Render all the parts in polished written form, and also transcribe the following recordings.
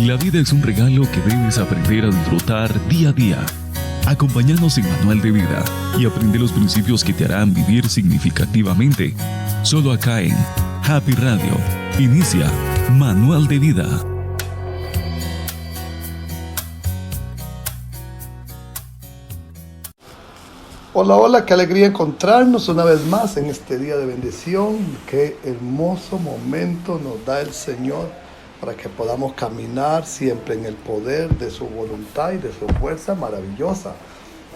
La vida es un regalo que debes aprender a disfrutar día a día. Acompáñanos en Manual de Vida y aprende los principios que te harán vivir significativamente. Solo acá en Happy Radio. Inicia Manual de Vida. Hola, hola, qué alegría encontrarnos una vez más en este día de bendición. Qué hermoso momento nos da el Señor para que podamos caminar siempre en el poder de su voluntad y de su fuerza maravillosa.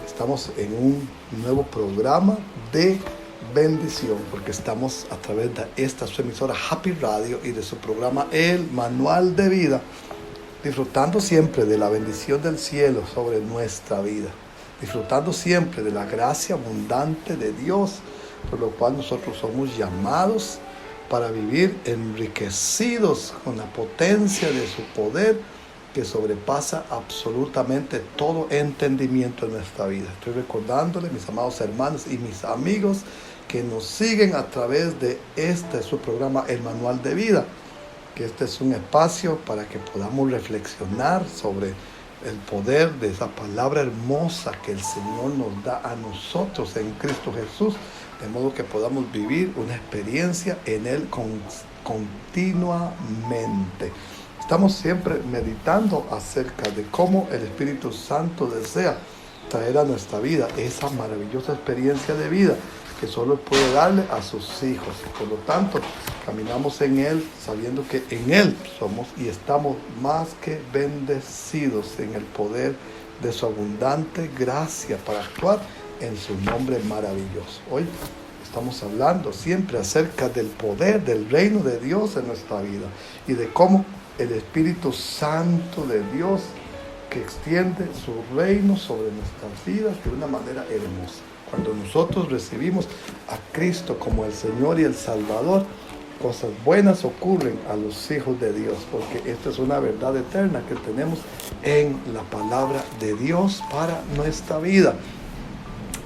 Estamos en un nuevo programa de bendición porque estamos a través de esta su emisora Happy Radio y de su programa El Manual de Vida, disfrutando siempre de la bendición del cielo sobre nuestra vida, disfrutando siempre de la gracia abundante de Dios, por lo cual nosotros somos llamados para vivir enriquecidos con la potencia de su poder que sobrepasa absolutamente todo entendimiento en nuestra vida. Estoy recordándole, mis amados hermanos y mis amigos que nos siguen a través de su programa El Manual de Vida, que este es un espacio para que podamos reflexionar sobre el poder de esa palabra hermosa que el Señor nos da a nosotros en Cristo Jesús, de modo que podamos vivir una experiencia en Él continuamente. Estamos siempre meditando acerca de cómo el Espíritu Santo desea traer a nuestra vida esa maravillosa experiencia de vida que solo puede darle a sus hijos. Por lo tanto, caminamos en Él sabiendo que en Él somos y estamos más que bendecidos en el poder de su abundante gracia para actuar en su nombre maravilloso. Hoy estamos hablando siempre acerca del poder del reino de Dios en nuestra vida y de cómo el Espíritu Santo de Dios que extiende su reino sobre nuestras vidas de una manera hermosa. Cuando nosotros recibimos a Cristo como el Señor y el Salvador, cosas buenas ocurren a los hijos de Dios, porque esta es una verdad eterna que tenemos en la palabra de Dios para nuestra vida.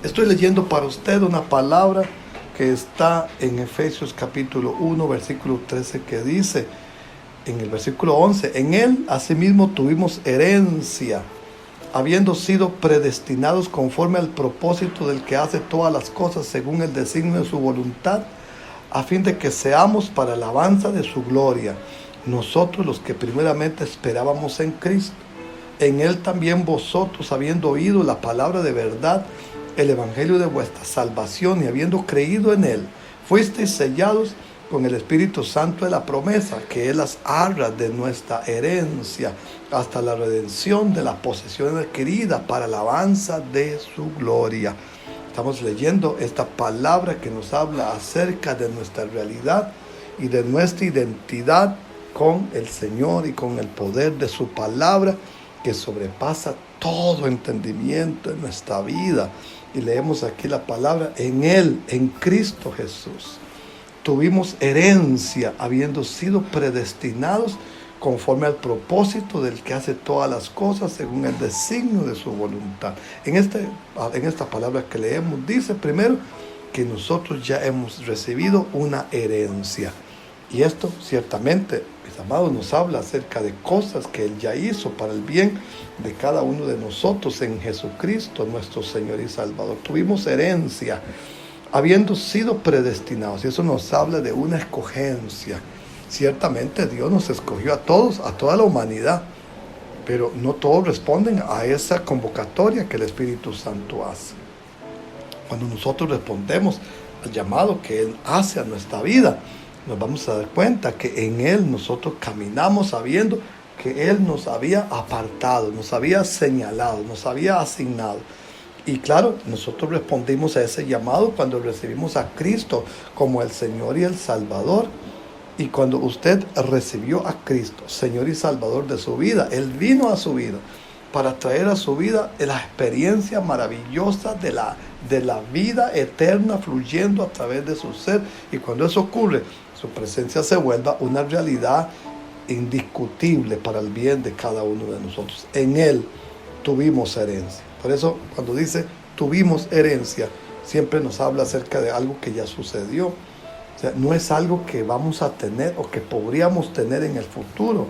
Estoy leyendo para usted una palabra que está en Efesios capítulo 1, versículo 13, que dice, en el versículo 11, en Él asimismo tuvimos herencia, habiendo sido predestinados conforme al propósito del que hace todas las cosas según el designio de su voluntad, a fin de que seamos para alabanza de su gloria, nosotros los que primeramente esperábamos en Cristo. En Él también vosotros, habiendo oído la palabra de verdad, el evangelio de vuestra salvación, y habiendo creído en Él, fuisteis sellados con el Espíritu Santo de la promesa, que es las arras de nuestra herencia, hasta la redención de la posesión adquirida para alabanza de su gloria. Estamos leyendo esta palabra que nos habla acerca de nuestra realidad y de nuestra identidad con el Señor y con el poder de su palabra que sobrepasa todo entendimiento en nuestra vida. Y leemos aquí la palabra, en Él, en Cristo Jesús, tuvimos herencia, habiendo sido predestinados conforme al propósito del que hace todas las cosas según el designio de su voluntad. En esta palabra que leemos dice primero que nosotros ya hemos recibido una herencia. Y esto ciertamente, mis amados, nos habla acerca de cosas que Él ya hizo para el bien de cada uno de nosotros en Jesucristo, nuestro Señor y Salvador. Tuvimos herencia, habiendo sido predestinados. Y eso nos habla de una escogencia. Ciertamente Dios nos escogió a todos, a toda la humanidad, pero no todos responden a esa convocatoria que el Espíritu Santo hace. Cuando nosotros respondemos al llamado que Él hace a nuestra vida, nos vamos a dar cuenta que en Él nosotros caminamos sabiendo que Él nos había apartado, nos había señalado, nos había asignado. Y claro, nosotros respondimos a ese llamado cuando recibimos a Cristo como el Señor y el Salvador. Y cuando usted recibió a Cristo, Señor y Salvador de su vida, Él vino a su vida para traer a su vida la experiencia maravillosa de la vida eterna fluyendo a través de su ser. Y cuando eso ocurre, su presencia se vuelva una realidad indiscutible para el bien de cada uno de nosotros. En Él tuvimos herencia. Por eso cuando dice tuvimos herencia, siempre nos habla acerca de algo que ya sucedió. O sea, no es algo que vamos a tener o que podríamos tener en el futuro.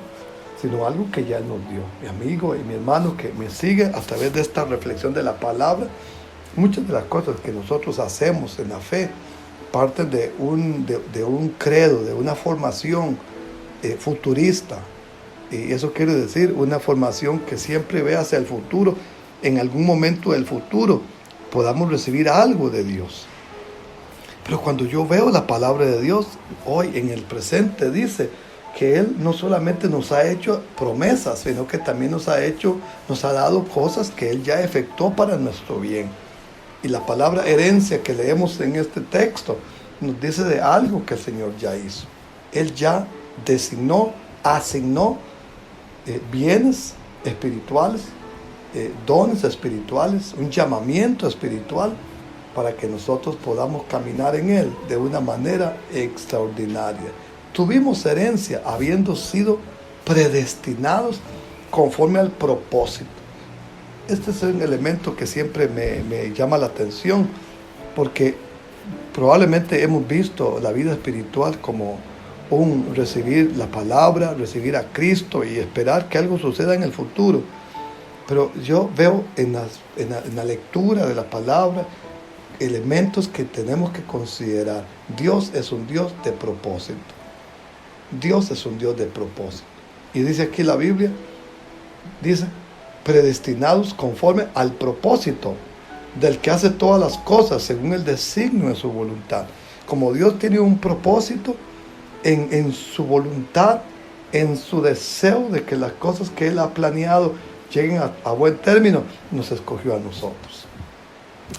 O sino algo que ya Él nos dio. Mi amigo y mi hermano que me sigue a través de esta reflexión de la palabra, muchas de las cosas que nosotros hacemos en la fe parten de un credo, de una formación futurista. Y eso quiere decir una formación que siempre ve hacia el futuro. En algún momento del futuro podamos recibir algo de Dios. Pero cuando yo veo la palabra de Dios, hoy en el presente dice que Él no solamente nos ha hecho promesas, sino que también nos ha dado cosas que Él ya efectuó para nuestro bien. Y la palabra herencia que leemos en este texto nos dice de algo que el Señor ya hizo. Él ya asignó bienes espirituales, dones espirituales, un llamamiento espiritual para que nosotros podamos caminar en Él de una manera extraordinaria. Tuvimos herencia habiendo sido predestinados conforme al propósito. Este es un elemento que siempre me llama la atención, porque probablemente hemos visto la vida espiritual como un recibir la palabra, recibir a Cristo y esperar que algo suceda en el futuro. Pero yo veo en la lectura de la palabra elementos que tenemos que considerar. Dios es un Dios de propósito. Dios es un Dios de propósito. Y dice aquí la Biblia, dice, predestinados conforme al propósito del que hace todas las cosas según el designio de su voluntad. Como Dios tiene un propósito en su voluntad, en su deseo de que las cosas que Él ha planeado lleguen a buen término, nos escogió a nosotros.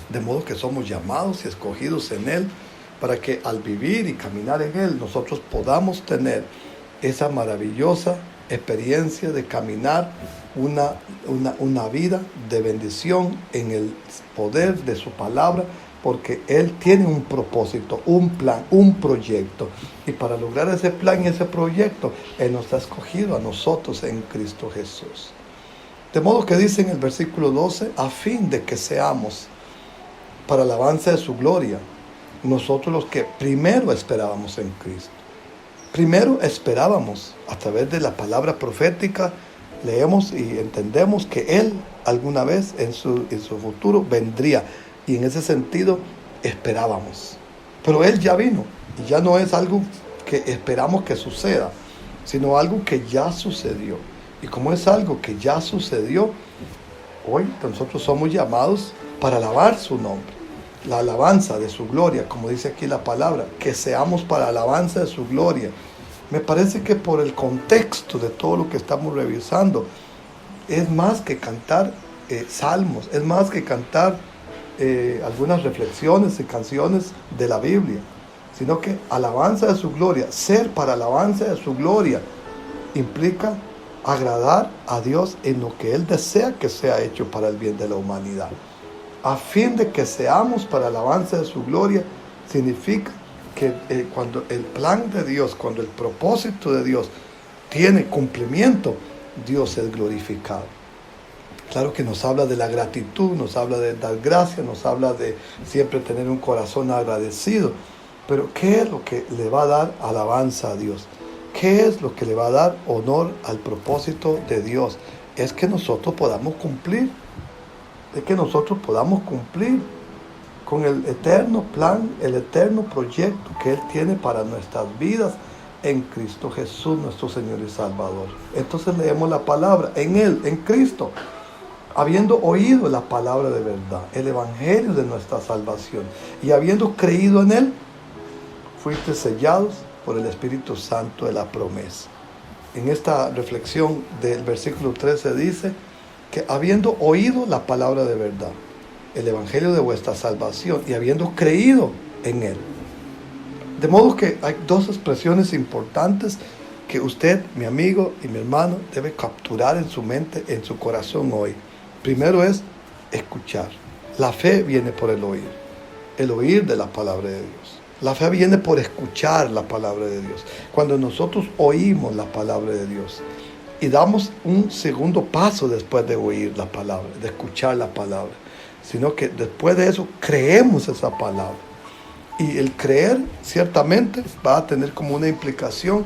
De modo que somos llamados y escogidos en Él para que al vivir y caminar en Él nosotros podamos tener esa maravillosa experiencia de caminar una vida de bendición en el poder de su palabra, porque Él tiene un propósito, un plan, un proyecto. Y para lograr ese plan y ese proyecto, Él nos ha escogido a nosotros en Cristo Jesús. De modo que dice en el versículo 12, a fin de que seamos para alabanza de su gloria, nosotros los que primero esperábamos en Cristo. Primero esperábamos a través de la palabra profética, leemos y entendemos que Él alguna vez en su futuro vendría. Y en ese sentido esperábamos. Pero Él ya vino y ya no es algo que esperamos que suceda, sino algo que ya sucedió. Y como es algo que ya sucedió, hoy nosotros somos llamados para alabar su nombre. La alabanza de su gloria, como dice aquí la palabra, que seamos para alabanza de su gloria. Me parece que por el contexto de todo lo que estamos revisando, es más que cantar salmos, es más que cantar algunas reflexiones y canciones de la Biblia, sino que alabanza de su gloria, ser para alabanza de su gloria, implica agradar a Dios en lo que Él desea que sea hecho para el bien de la humanidad. A fin de que seamos para alabanza de su gloria, significa que cuando el plan de Dios, cuando el propósito de Dios tiene cumplimiento, Dios es glorificado. Claro que nos habla de la gratitud, nos habla de dar gracias, nos habla de siempre tener un corazón agradecido. Pero ¿qué es lo que le va a dar alabanza a Dios? ¿Qué es lo que le va a dar honor al propósito de Dios? Es que nosotros podamos cumplir. Es que nosotros podamos cumplir con el eterno plan, el eterno proyecto que Él tiene para nuestras vidas en Cristo Jesús, nuestro Señor y Salvador. Entonces leemos la palabra en Él, en Cristo, habiendo oído la palabra de verdad, el evangelio de nuestra salvación, y habiendo creído en Él, fuiste sellados por el Espíritu Santo de la promesa. En esta reflexión del versículo 13 dice que habiendo oído la palabra de verdad, el evangelio de vuestra salvación, y habiendo creído en Él. De modo que hay dos expresiones importantes que usted, mi amigo y mi hermano, debe capturar en su mente, en su corazón hoy. Primero es escuchar. La fe viene por el oír de la palabra de Dios. La fe viene por escuchar la palabra de Dios. Cuando nosotros oímos la palabra de Dios y damos un segundo paso después de oír la palabra, de escuchar la palabra, sino que después de eso creemos esa palabra. Y el creer ciertamente va a tener como una implicación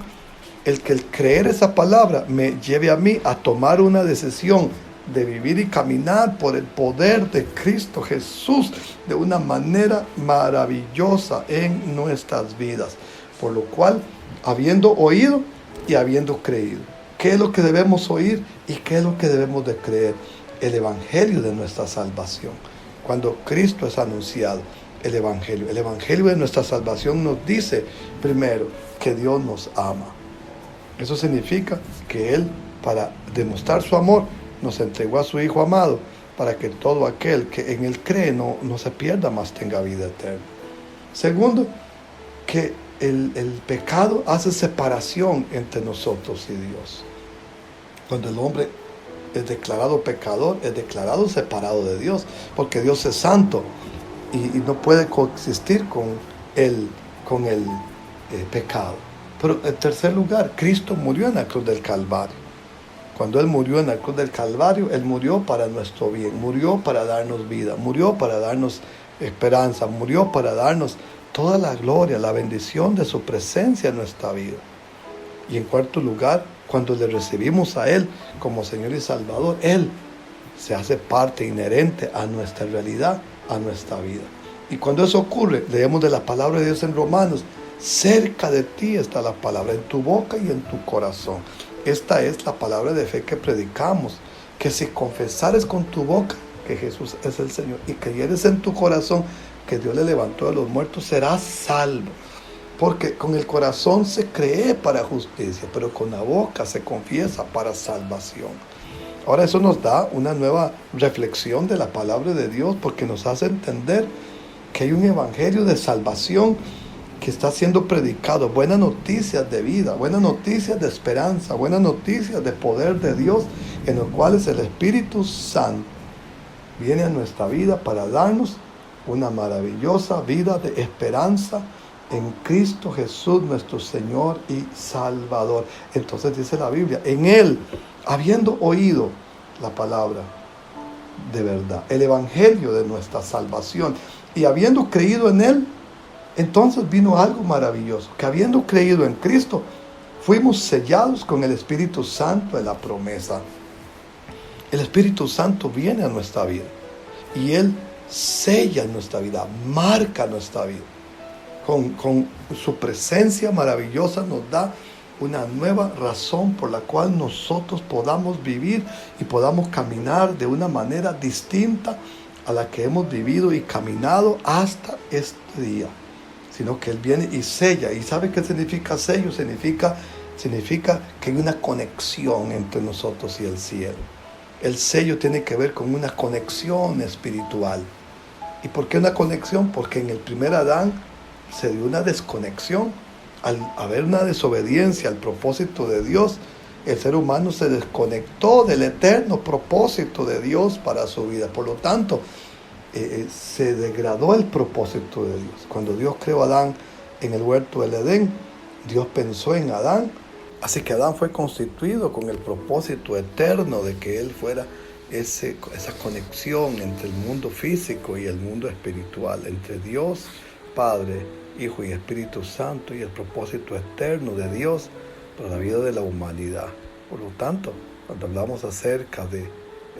el que el creer esa palabra me lleve a mí a tomar una decisión de vivir y caminar por el poder de Cristo Jesús de una manera maravillosa en nuestras vidas. Por lo cual, habiendo oído y habiendo creído, ¿qué es lo que debemos oír y qué es lo que debemos de creer? El evangelio de nuestra salvación. Cuando Cristo es anunciado, el evangelio de nuestra salvación nos dice primero que Dios nos ama. Eso significa que Él, para demostrar su amor, nos entregó a su Hijo amado, para que todo aquel que en Él cree no se pierda, mas tenga vida eterna. Segundo, que el pecado hace separación entre nosotros y Dios. Cuando el hombre es declarado pecador, es declarado separado de Dios, porque Dios es santo y no puede coexistir con el pecado. Pero en tercer lugar, Cristo murió en la cruz del Calvario. Cuando Él murió en la cruz del Calvario, Él murió para nuestro bien, murió para darnos vida, murió para darnos esperanza, murió para darnos toda la gloria, la bendición de su presencia en nuestra vida. Y en cuarto lugar, cuando le recibimos a Él como Señor y Salvador, Él se hace parte inherente a nuestra realidad, a nuestra vida. Y cuando eso ocurre, leemos de la palabra de Dios en Romanos: cerca de ti está la palabra, en tu boca y en tu corazón. Esta es la palabra de fe que predicamos, que si confesares con tu boca que Jesús es el Señor y creyeres en tu corazón que Dios le levantó de los muertos, serás salvo. Porque con el corazón se cree para justicia, pero con la boca se confiesa para salvación. Ahora eso nos da una nueva reflexión de la palabra de Dios, porque nos hace entender que hay un evangelio de salvación que está siendo predicado, buenas noticias de vida, buenas noticias de esperanza, buenas noticias de poder de Dios, en los cuales el Espíritu Santo viene a nuestra vida para darnos una maravillosa vida de esperanza en Cristo Jesús, nuestro Señor y Salvador. Entonces dice la Biblia, en Él, habiendo oído la palabra de verdad, el evangelio de nuestra salvación, y habiendo creído en Él, entonces vino algo maravilloso, que habiendo creído en Cristo, fuimos sellados con el Espíritu Santo de la promesa. El Espíritu Santo viene a nuestra vida y Él sella nuestra vida, marca nuestra vida. Con su presencia maravillosa nos da una nueva razón por la cual nosotros podamos vivir y podamos caminar de una manera distinta a la que hemos vivido y caminado hasta este día. Sino que Él viene y sella. ¿Y sabe qué significa sello? Significa que hay una conexión entre nosotros y el cielo. El sello tiene que ver con una conexión espiritual. ¿Y por qué una conexión? Porque en el primer Adán se dio una desconexión. Al haber una desobediencia al propósito de Dios, el ser humano se desconectó del eterno propósito de Dios para su vida. Por lo tanto, se degradó el propósito de Dios. Cuando Dios creó a Adán en el huerto del Edén, Dios pensó en Adán. Así que Adán fue constituido con el propósito eterno de que él fuera esa conexión entre el mundo físico y el mundo espiritual, entre Dios, Padre, Hijo y Espíritu Santo, y el propósito eterno de Dios para la vida de la humanidad. Por lo tanto, cuando hablamos acerca de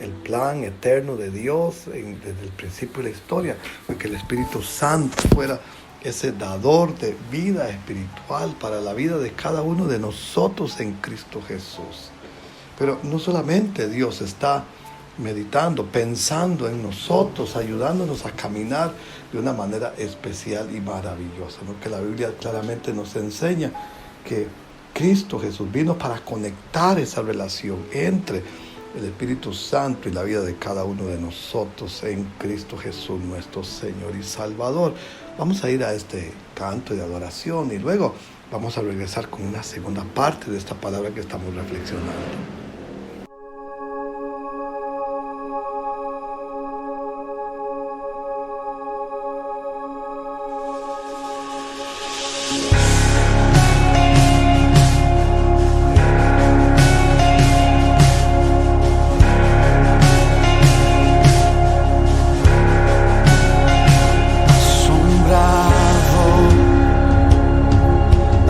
el plan eterno de Dios desde el principio de la historia, que el Espíritu Santo fuera ese dador de vida espiritual para la vida de cada uno de nosotros en Cristo Jesús. Pero no solamente Dios está meditando, pensando en nosotros, ayudándonos a caminar de una manera especial y maravillosa, ¿no? Que la Biblia claramente nos enseña que Cristo Jesús vino para conectar esa relación entre el Espíritu Santo y la vida de cada uno de nosotros en Cristo Jesús, nuestro Señor y Salvador. Vamos a ir a este canto de adoración y luego vamos a regresar con una segunda parte de esta palabra que estamos reflexionando.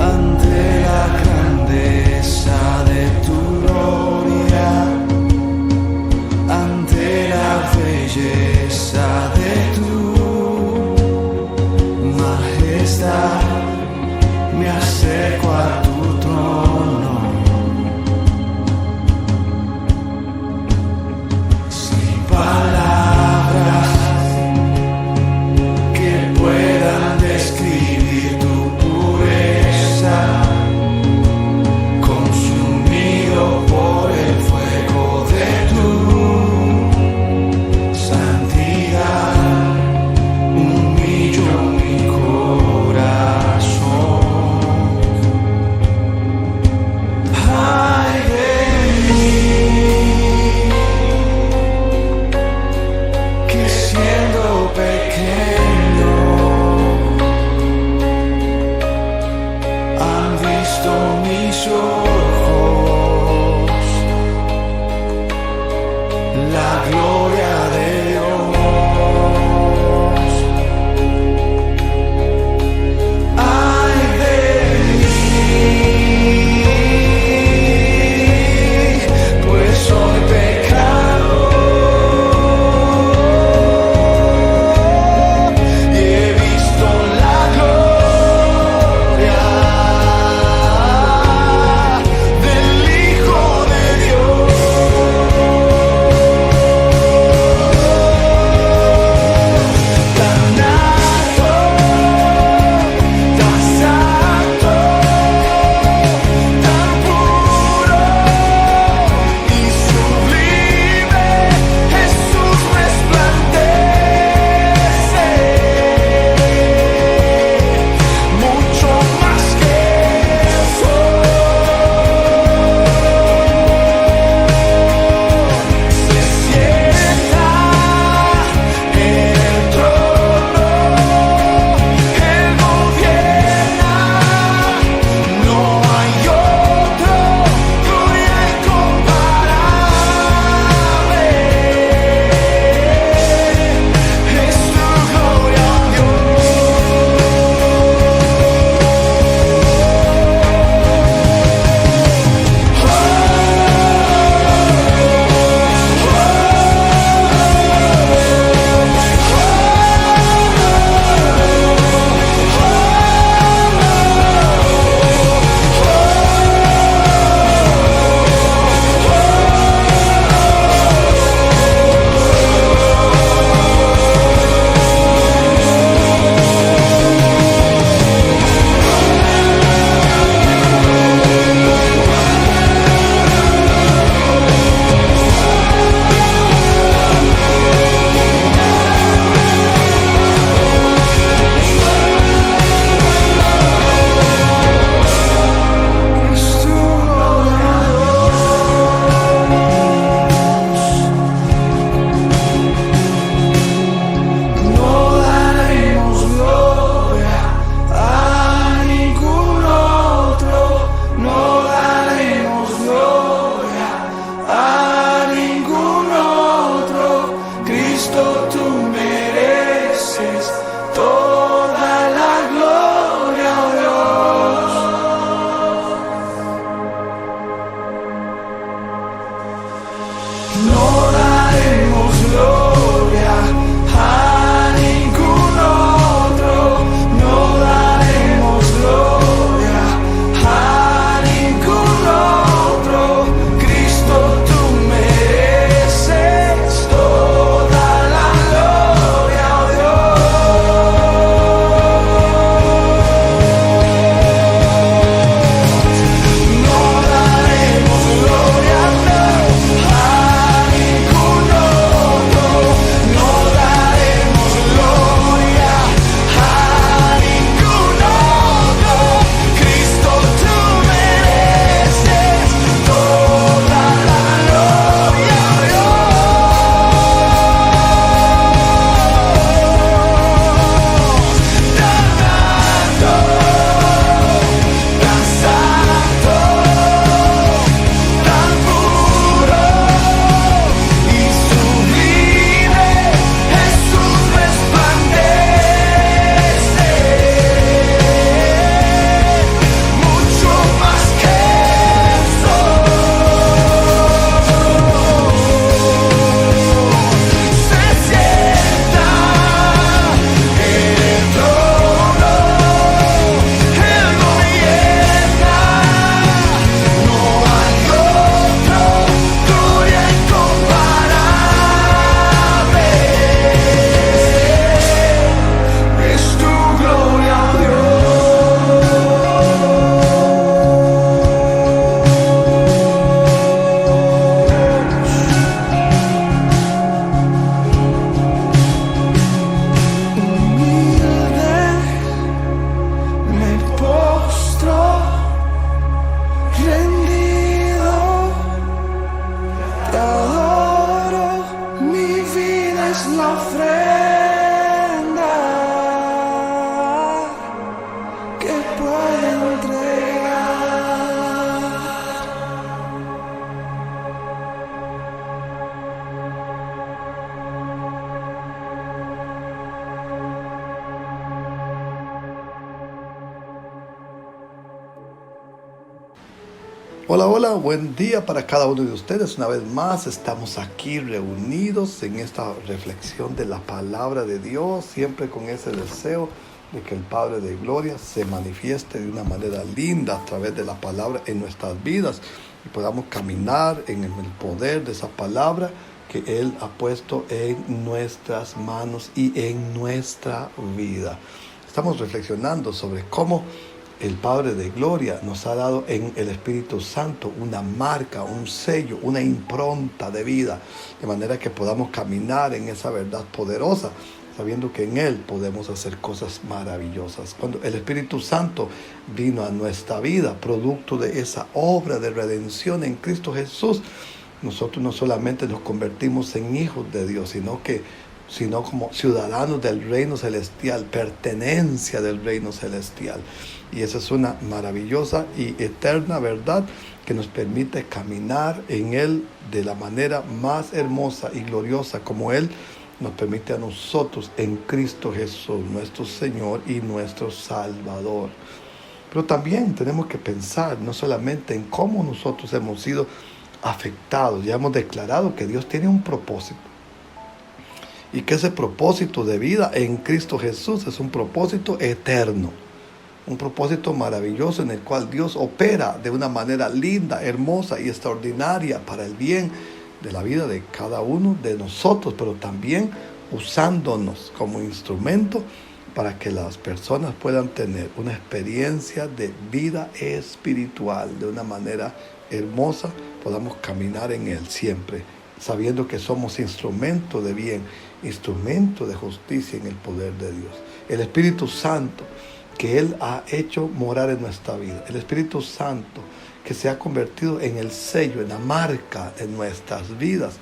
Ante la grandeza a tu trono. Sin palabras que puedan describir tu pureza, consumido por el fuego de tu santidad, humillo mi corazón. Ay de mí, que siendo pequeño han visto mis ojos la gloria de Dios. Ay de mí, pues soy pecador y he visto la gloria Hola, hola, buen día para cada uno de ustedes. Una vez más estamos aquí reunidos en esta reflexión de la palabra de Dios, siempre con ese deseo de que el Padre de Gloria se manifieste de una manera linda a través de la palabra en nuestras vidas y podamos caminar en el poder de esa palabra que Él ha puesto en nuestras manos y en nuestra vida. Estamos reflexionando sobre cómo el Padre de Gloria nos ha dado en el Espíritu Santo una marca, un sello, una impronta de vida, de manera que podamos caminar en esa verdad poderosa, sabiendo que en Él podemos hacer cosas maravillosas. Cuando el Espíritu Santo vino a nuestra vida, producto de esa obra de redención en Cristo Jesús, nosotros no solamente nos convertimos en hijos de Dios, sino como ciudadanos del reino celestial, pertenencia del reino celestial. Y esa es una maravillosa y eterna verdad que nos permite caminar en Él de la manera más hermosa y gloriosa, como Él nos permite a nosotros en Cristo Jesús, nuestro Señor y nuestro Salvador. Pero también tenemos que pensar no solamente en cómo nosotros hemos sido afectados. Ya hemos declarado que Dios tiene un propósito y que ese propósito de vida en Cristo Jesús es un propósito eterno, un propósito maravilloso en el cual Dios opera de una manera linda, hermosa y extraordinaria para el bien de la vida de cada uno de nosotros, pero también usándonos como instrumento para que las personas puedan tener una experiencia de vida espiritual de una manera hermosa, podamos caminar en Él siempre, sabiendo que somos instrumento de bien, instrumento de justicia en el poder de Dios. El Espíritu Santo que Él ha hecho morar en nuestra vida, el Espíritu Santo que se ha convertido en el sello, en la marca de nuestras vidas,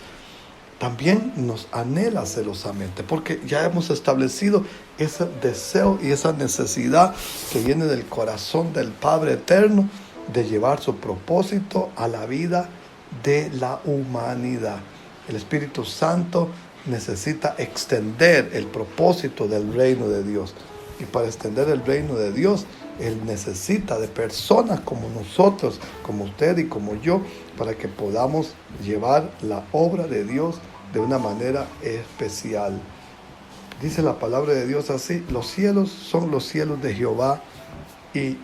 también nos anhela celosamente, porque ya hemos establecido ese deseo y esa necesidad que viene del corazón del Padre Eterno de llevar su propósito a la vida de la humanidad. El Espíritu Santo necesita extender el propósito del reino de Dios. Y para extender el reino de Dios, Él necesita de personas como nosotros, como usted y como yo, para que podamos llevar la obra de Dios de una manera especial. Dice la palabra de Dios así: los cielos son los cielos de Jehová y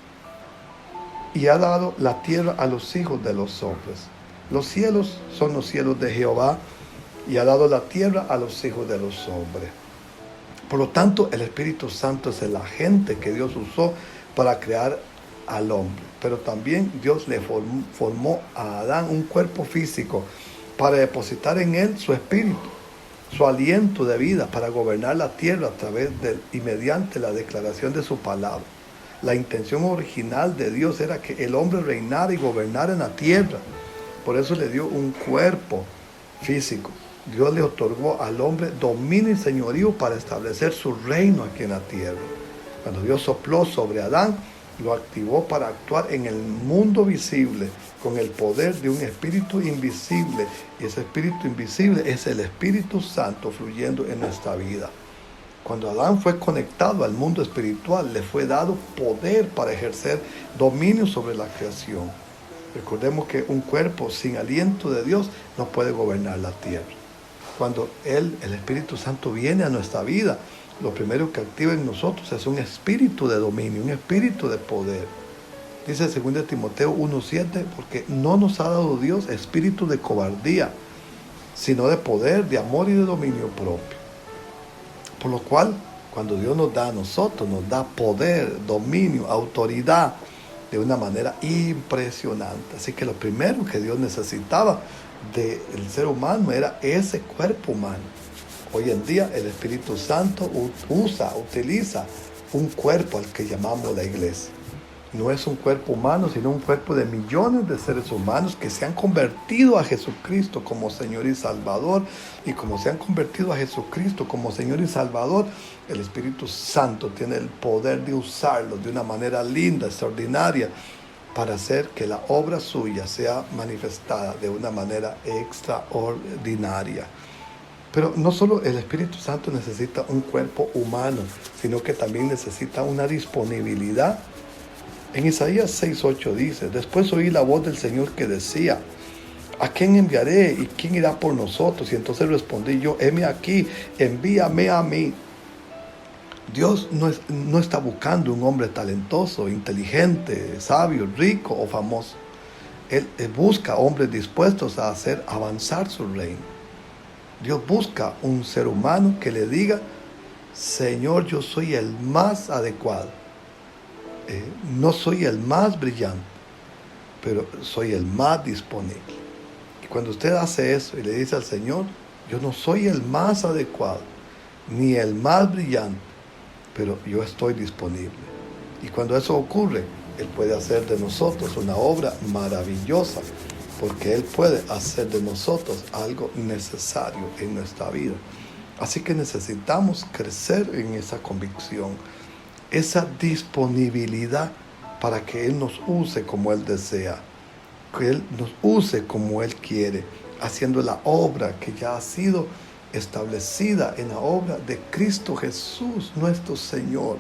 ha dado la tierra a los hijos de los hombres. Los cielos son los cielos de Jehová y ha dado la tierra a los hijos de los hombres. Por lo tanto, el Espíritu Santo es el agente que Dios usó para crear al hombre. Pero también Dios le formó a Adán un cuerpo físico para depositar en él su espíritu, su aliento de vida para gobernar la tierra a través y mediante la declaración de su palabra. La intención original de Dios era que el hombre reinara y gobernara en la tierra. Por eso le dio un cuerpo físico. Dios le otorgó al hombre dominio y señorío para establecer su reino aquí en la tierra. Cuando Dios sopló sobre Adán, lo activó para actuar en el mundo visible con el poder de un espíritu invisible. Y ese espíritu invisible es el Espíritu Santo fluyendo en nuestra vida. Cuando Adán fue conectado al mundo espiritual, le fue dado poder para ejercer dominio sobre la creación. Recordemos que un cuerpo sin aliento de Dios no puede gobernar la tierra. Cuando el Espíritu Santo viene a nuestra vida, lo primero que activa en nosotros es un espíritu de dominio, un espíritu de poder. Dice 2 Timoteo 1:7, porque no nos ha dado Dios espíritu de cobardía, sino de poder, de amor y de dominio propio. Por lo cual, cuando Dios nos da a nosotros, nos da poder, dominio, autoridad, de una manera impresionante. Así que lo primero que Dios necesitaba del ser humano era ese cuerpo humano. Hoy en día el Espíritu Santo utiliza un cuerpo al que llamamos la iglesia. No es un cuerpo humano, sino un cuerpo de millones de seres humanos que se han convertido a Jesucristo como Señor y Salvador. Y como se han convertido a Jesucristo como Señor y Salvador, el Espíritu Santo tiene el poder de usarlos de una manera linda, extraordinaria, para hacer que la obra suya sea manifestada de una manera extraordinaria. Pero no solo el Espíritu Santo necesita un cuerpo humano, sino que también necesita una disponibilidad En Isaías 6:8 dice: después oí la voz del Señor que decía: ¿a quién enviaré y quién irá por nosotros? Y entonces respondí yo: heme aquí, envíame a mí. Dios no está buscando un hombre talentoso, inteligente, sabio, rico o famoso. Él busca hombres dispuestos a hacer avanzar su reino. Dios busca un ser humano que le diga: Señor, yo soy el más adecuado. No soy el más brillante, pero soy el más disponible. Y cuando usted hace eso y le dice al Señor: yo no soy el más adecuado, ni el más brillante, pero yo estoy disponible. Y cuando eso ocurre, Él puede hacer de nosotros una obra maravillosa, porque Él puede hacer de nosotros algo necesario en nuestra vida. Así que necesitamos crecer en esa convicción, esa disponibilidad para que Él nos use como Él desea, que Él nos use como Él quiere, haciendo la obra que ya ha sido establecida en la obra de Cristo Jesús, nuestro Señor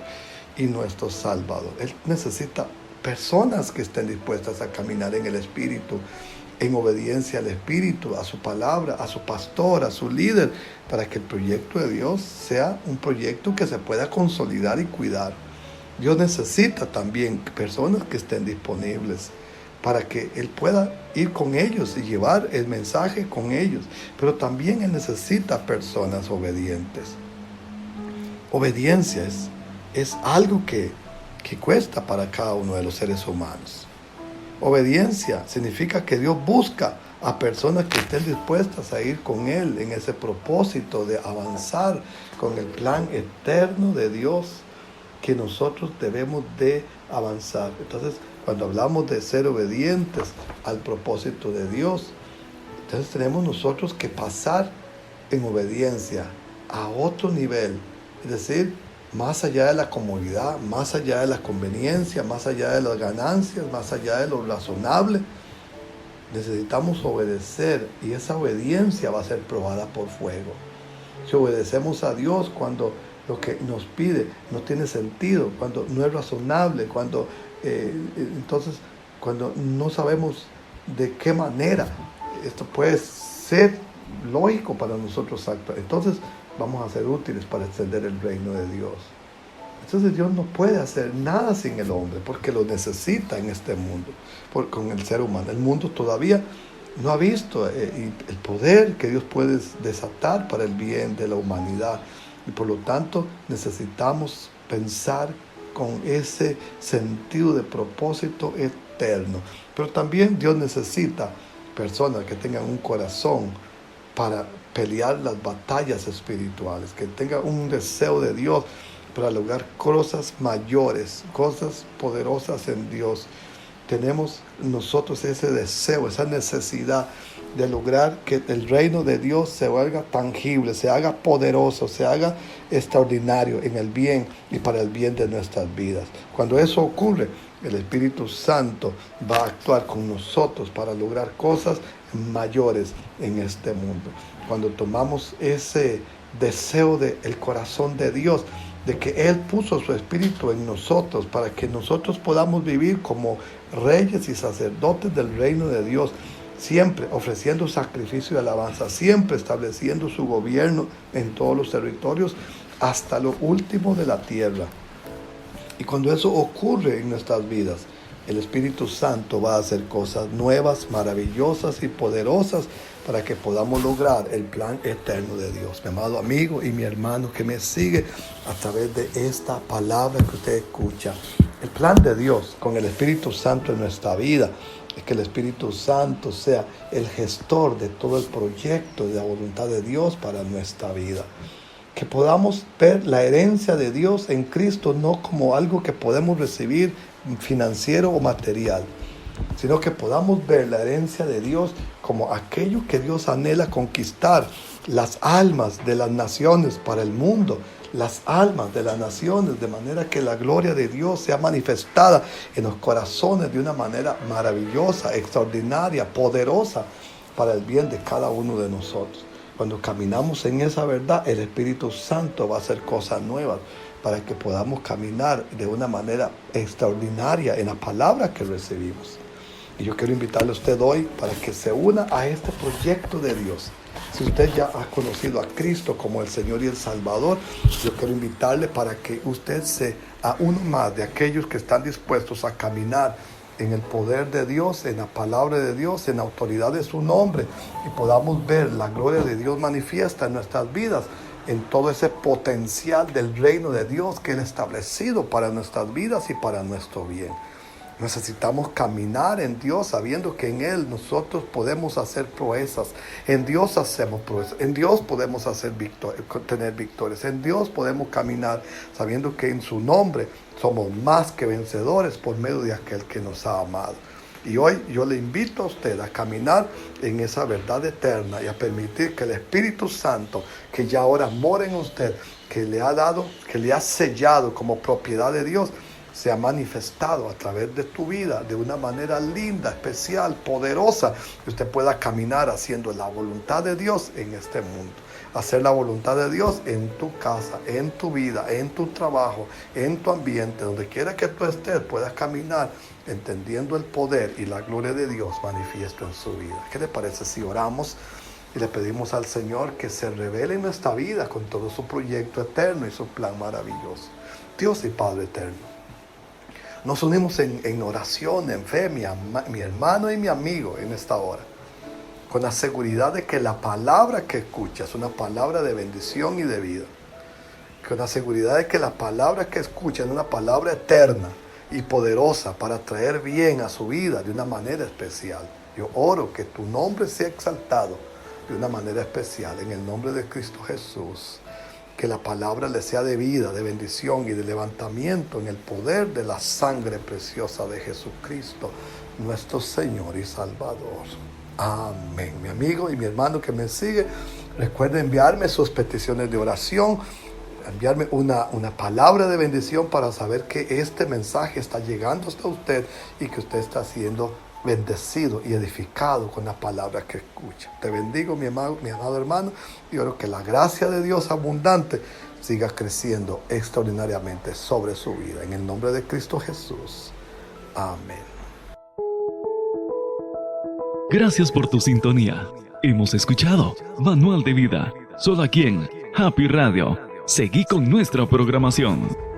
y nuestro Salvador. Él necesita personas que estén dispuestas a caminar en el Espíritu, en obediencia al Espíritu, a su palabra, a su pastor, a su líder, para que el proyecto de Dios sea un proyecto que se pueda consolidar y cuidar. Dios necesita también personas que estén disponibles para que Él pueda ir con ellos y llevar el mensaje con ellos. Pero también Él necesita personas obedientes. Obediencia es algo que cuesta para cada uno de los seres humanos. Obediencia significa que Dios busca a personas que estén dispuestas a ir con Él en ese propósito de avanzar con el plan eterno de Dios que nosotros debemos de avanzar. Entonces, cuando hablamos de ser obedientes al propósito de Dios, entonces tenemos nosotros que pasar en obediencia a otro nivel, es decir, más allá de la comodidad, más allá de la conveniencia, más allá de las ganancias, más allá de lo razonable. Necesitamos obedecer, y esa obediencia va a ser probada por fuego. Si obedecemos a Dios cuando lo que nos pide no tiene sentido, cuando no es razonable, cuando no sabemos de qué manera esto puede ser lógico para nosotros actuar, entonces vamos a ser útiles para extender el reino de Dios. Entonces Dios no puede hacer nada sin el hombre, porque lo necesita en este mundo, con el ser humano. El mundo todavía no ha visto el poder que Dios puede desatar para el bien de la humanidad. Y por lo tanto necesitamos pensar con ese sentido de propósito eterno. Pero también Dios necesita personas que tengan un corazón para pelear las batallas espirituales, que tengan un deseo de Dios para lograr cosas mayores, cosas poderosas en Dios. Tenemos nosotros ese deseo, esa necesidad de lograr que el reino de Dios se haga tangible, se haga poderoso, se haga extraordinario en el bien y para el bien de nuestras vidas. Cuando eso ocurre, el Espíritu Santo va a actuar con nosotros para lograr cosas mayores en este mundo. Cuando tomamos ese deseo del corazón de Dios, de que Él puso su Espíritu en nosotros para que nosotros podamos vivir como reyes y sacerdotes del reino de Dios, siempre ofreciendo sacrificio y alabanza, siempre estableciendo su gobierno en todos los territorios hasta lo último de la tierra. Y cuando eso ocurre en nuestras vidas, el Espíritu Santo va a hacer cosas nuevas, maravillosas y poderosas para que podamos lograr el plan eterno de Dios. Mi amado amigo y mi hermano que me sigue a través de esta palabra que usted escucha. El plan de Dios con el Espíritu Santo en nuestra vida es que el Espíritu Santo sea el gestor de todo el proyecto de la voluntad de Dios para nuestra vida. Que podamos ver la herencia de Dios en Cristo no como algo que podemos recibir financiero o material, sino que podamos ver la herencia de Dios como aquello que Dios anhela conquistar, las almas de las naciones para el mundo, las almas de las naciones, de manera que la gloria de Dios sea manifestada en los corazones de una manera maravillosa, extraordinaria, poderosa, para el bien de cada uno de nosotros. Cuando caminamos en esa verdad, el Espíritu Santo va a hacer cosas nuevas, para que podamos caminar de una manera extraordinaria en la palabra que recibimos. Y yo quiero invitarle a usted hoy para que se una a este proyecto de Dios. Si usted ya ha conocido a Cristo como el Señor y el Salvador, yo quiero invitarle para que usted sea uno más de aquellos que están dispuestos a caminar en el poder de Dios, en la palabra de Dios, en la autoridad de su nombre, y podamos ver la gloria de Dios manifiesta en nuestras vidas, en todo ese potencial del reino de Dios que Él ha establecido para nuestras vidas y para nuestro bien. Necesitamos caminar en Dios sabiendo que en Él nosotros podemos hacer proezas. En Dios hacemos proezas. En Dios podemos tener victorias. En Dios podemos caminar sabiendo que en su nombre somos más que vencedores por medio de aquel que nos ha amado. Y hoy yo le invito a usted a caminar en esa verdad eterna y a permitir que el Espíritu Santo, que ya ahora mora en usted, que le ha dado, que le ha sellado como propiedad de Dios, se ha manifestado a través de tu vida de una manera linda, especial, poderosa, que usted pueda caminar haciendo la voluntad de Dios en este mundo. Hacer la voluntad de Dios en tu casa, en tu vida, en tu trabajo, en tu ambiente, donde quiera que tú estés, puedas caminar entendiendo el poder y la gloria de Dios manifiesto en su vida. ¿Qué le parece si oramos y le pedimos al Señor que se revele en nuestra vida con todo su proyecto eterno y su plan maravilloso? Dios y Padre eterno, nos unimos en oración, en fe, mi hermano y mi amigo en esta hora, con la seguridad de que la palabra que escuchas es una palabra de bendición y de vida, con la seguridad de que la palabra que escuchas es una palabra eterna y poderosa para traer bien a su vida de una manera especial. Yo oro que tu nombre sea exaltado de una manera especial en el nombre de Cristo Jesús. Que la palabra le sea de vida, de bendición y de levantamiento en el poder de la sangre preciosa de Jesucristo, nuestro Señor y Salvador. Amén. Mi amigo y mi hermano que me sigue, recuerde enviarme sus peticiones de oración, enviarme una palabra de bendición para saber que este mensaje está llegando hasta usted y que usted está siendo bendecido y edificado con la palabra que escucha. Te bendigo, mi amado hermano, y oro que la gracia de Dios abundante siga creciendo extraordinariamente sobre su vida. En el nombre de Cristo Jesús. Amén. Gracias por tu sintonía. Hemos escuchado Manual de Vida, solo aquí en Happy Radio. Seguí con nuestra programación.